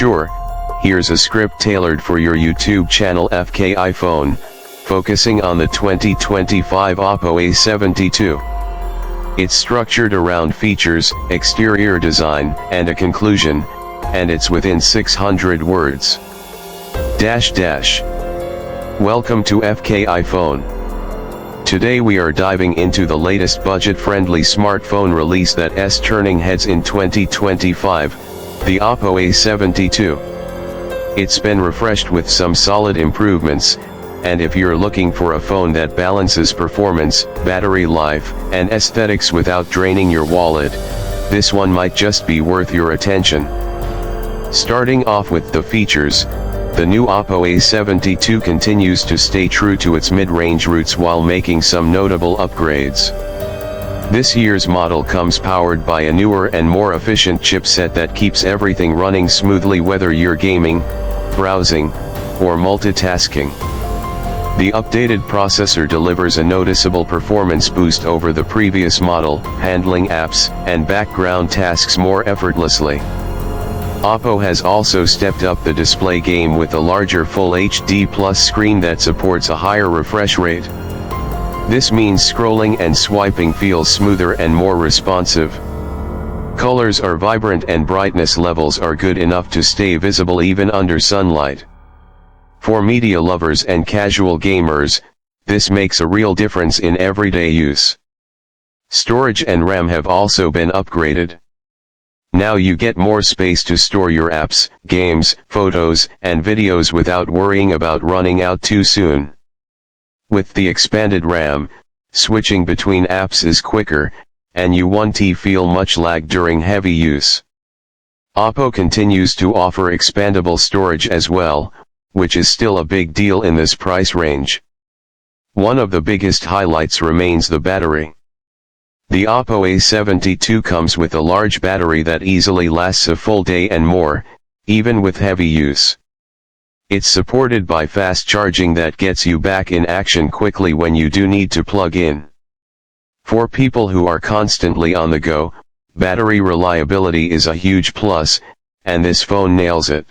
Sure, here's a script tailored for your YouTube channel FK iPhone, focusing on the 2025 Oppo A72. It's structured around features, exterior design, and a conclusion, and it's within 600 words. Welcome to FK iPhone. Today we are diving into the latest budget-friendly smartphone release that's turning heads in 2025, the Oppo A72. It's been refreshed with some solid improvements, and if you're looking for a phone that balances performance, battery life, and aesthetics without draining your wallet, this one might just be worth your attention. Starting off with the features, the new Oppo A72 continues to stay true to its mid-range roots while making some notable upgrades. This year's model comes powered by a newer and more efficient chipset that keeps everything running smoothly whether you're gaming, browsing, or multitasking. The updated processor delivers a noticeable performance boost over the previous model, handling apps and background tasks more effortlessly. Oppo has also stepped up the display game with a larger Full HD Plus screen that supports a higher refresh rate. This means scrolling and swiping feels smoother and more responsive. Colors are vibrant and brightness levels are good enough to stay visible even under sunlight. For media lovers and casual gamers, this makes a real difference in everyday use. Storage and RAM have also been upgraded. Now you get more space to store your apps, games, photos, and videos without worrying about running out too soon. With the expanded RAM, switching between apps is quicker, and you won't feel much lag during heavy use. Oppo continues to offer expandable storage as well, which is still a big deal in this price range. One of the biggest highlights remains the battery. The Oppo A72 comes with a large battery that easily lasts a full day and more, even with heavy use. It's supported by fast charging that gets you back in action quickly when you do need to plug in. For people who are constantly on the go, battery reliability is a huge plus, and this phone nails it.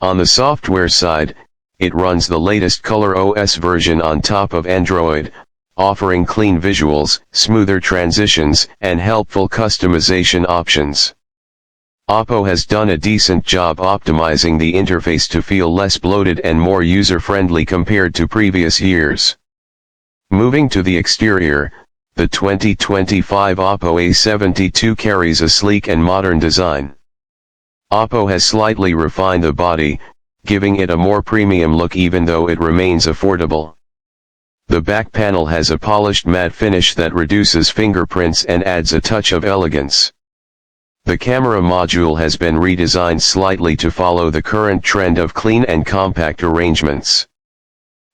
On the software side, it runs the latest ColorOS version on top of Android, offering clean visuals, smoother transitions, and helpful customization options. Oppo has done a decent job optimizing the interface to feel less bloated and more user-friendly compared to previous years. Moving to the exterior, the 2025 Oppo A72 carries a sleek and modern design. Oppo has slightly refined the body, giving it a more premium look even though it remains affordable. The back panel has a polished matte finish that reduces fingerprints and adds a touch of elegance. The camera module has been redesigned slightly to follow the current trend of clean and compact arrangements.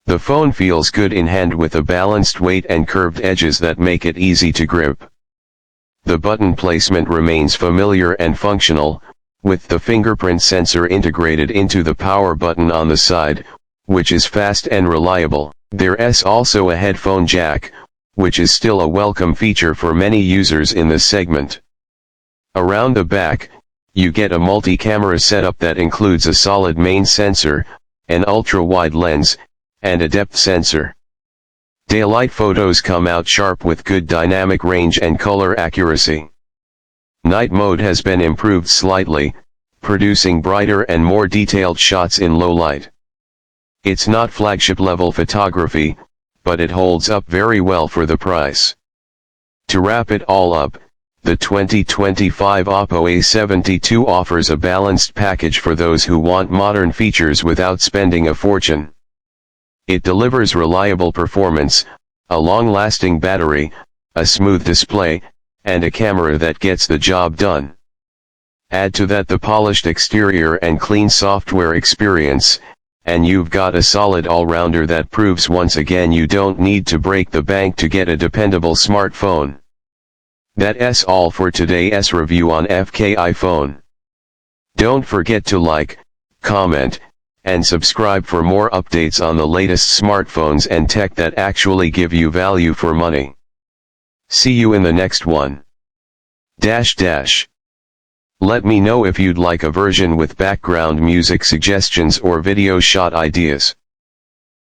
The phone feels good in hand with a balanced weight and curved edges that make it easy to grip. The button placement remains familiar and functional, with the fingerprint sensor integrated into the power button on the side, which is fast and reliable. There's also a headphone jack, which is still a welcome feature for many users in this segment. Around the back, you get a multi-camera setup that includes a solid main sensor, an ultra-wide lens, and a depth sensor. Daylight photos come out sharp with good dynamic range and color accuracy. Night mode has been improved slightly, producing brighter and more detailed shots in low light. It's not flagship-level photography, but it holds up very well for the price. To wrap it all up, the 2025 Oppo A72 offers a balanced package for those who want modern features without spending a fortune. It delivers reliable performance, a long-lasting battery, a smooth display, and a camera that gets the job done. Add to that the polished exterior and clean software experience, and you've got a solid all-rounder that proves once again you don't need to break the bank to get a dependable smartphone. That's all for today's review on FK iPhone. Don't forget to like, comment, and subscribe for more updates on the latest smartphones and tech that actually give you value for money. See you in the next one. Let me know if you'd like a version with background music suggestions or video shot ideas.